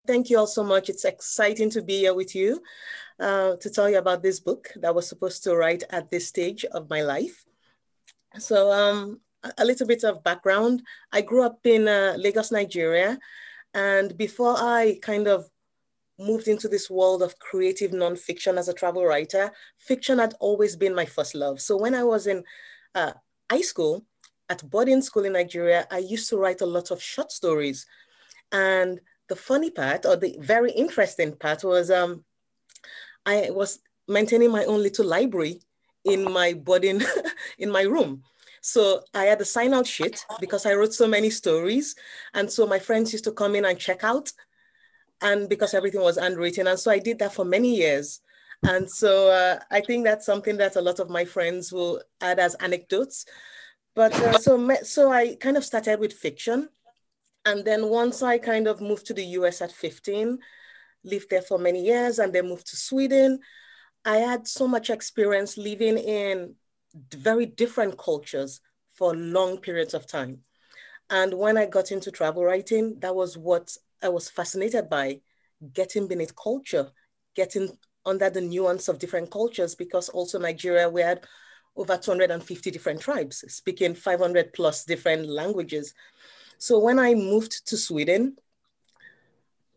Thank you all so much. It's exciting to be here with you to tell you about this book that I was supposed to write at this stage of my life. So a little bit of background. I grew up in Lagos, Nigeria. And before I kind of moved into this world of creative nonfiction as a travel writer, fiction had always been my first love. So when I was in high school, at boarding school in Nigeria, I used to write a lot of short stories. And the funny part, or the very interesting part, was I was maintaining my own little library in my boarding, in my room. So I had a sign out sheet because I wrote so many stories. And so my friends used to come in and check out, and because everything was handwritten. And so I did that for many years. And so I think that's something that a lot of my friends will add as anecdotes. But so I kind of started with fiction. And then once I kind of moved to the US at 15, lived there for many years, and then moved to Sweden, I had so much experience living in very different cultures for long periods of time. And when I got into travel writing, that was what I was fascinated by, getting beneath culture, getting under the nuance of different cultures, because also Nigeria, we had over 250 different tribes speaking 500 plus different languages. So when I moved to Sweden,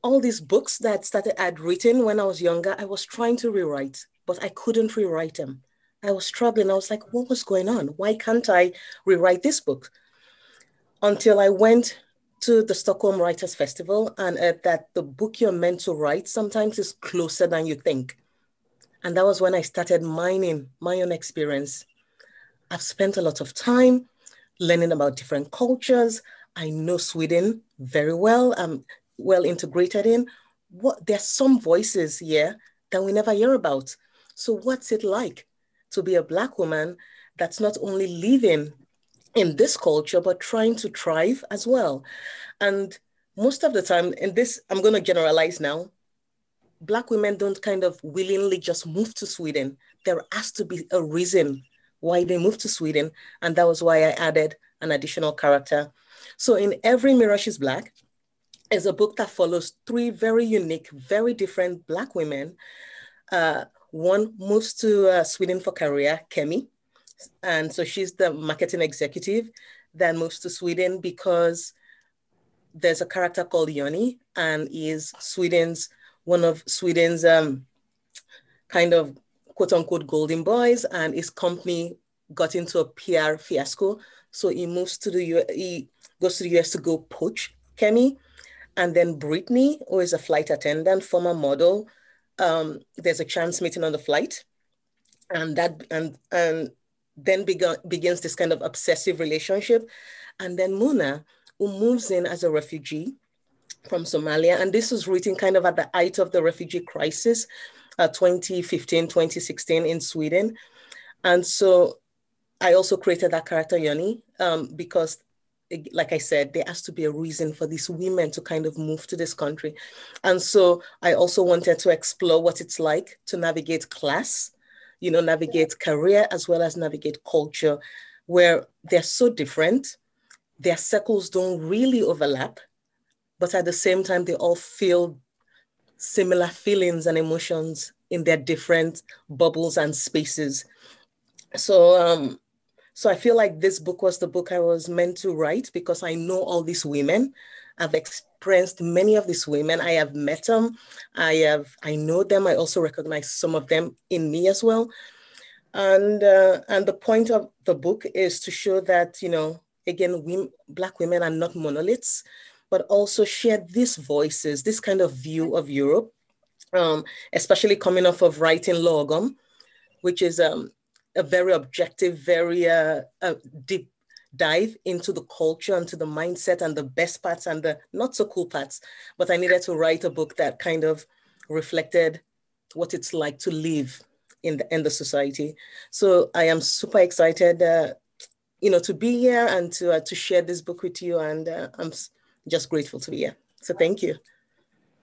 all these books that I'd written when I was younger, I was trying to rewrite, but I couldn't rewrite them. I was struggling. I was like, what was going on? Why can't I rewrite this book? Until I went to the Stockholm Writers Festival and that the book you're meant to write sometimes is closer than you think. And that was when I started mining my own experience. I've spent a lot of time learning about different cultures. I know Sweden very well. I'm well integrated in. There's some voices here that we never hear about. So what's it like to be a Black woman that's not only living in this culture, but trying to thrive as well? And most of the time, and this, I'm going to generalize now, Black women don't kind of willingly just move to Sweden. There has to be a reason why they moved to Sweden. And that was why I added an additional character. So in Every Mirror She's Black is a book that follows three very unique, very different Black women. One moves to Sweden for career, Kemi. And so she's the marketing executive that moves to Sweden because there's a character called Yoni, and he is one of Sweden's kind of quote unquote golden boys, and his company got into a PR fiasco. So he moves to the US, he goes to the US to go poach Kemi. And then Brittany, who is a flight attendant, former model, there's a chance meeting on the flight. And then begins this kind of obsessive relationship. And then Muna, who moves in as a refugee from Somalia. And this was written kind of at the height of the refugee crisis, 2015, 2016 in Sweden. And so I also created that character, Yoni, because like I said, there has to be a reason for these women to kind of move to this country. And so I also wanted to explore what it's like to navigate class, navigate career, as well as navigate culture, where they're so different. Their circles don't really overlap, but at the same time, they all feel similar feelings and emotions in their different bubbles and spaces. So I feel like this book was the book I was meant to write because I know all these women. I've experienced many of these women. I have met them. I know them. I also recognize some of them in me as well. And the point of the book is to show that, again, Black women are not monoliths, but also share these voices, this kind of view of Europe, especially coming off of writing Logom, which is a very objective, very deep dive into the culture and to the mindset and the best parts and the not so cool parts. But I needed to write a book that kind of reflected what it's like to live in the society. So I am super excited, to be here and to share this book with you. And I'm just grateful to be here. So thank you.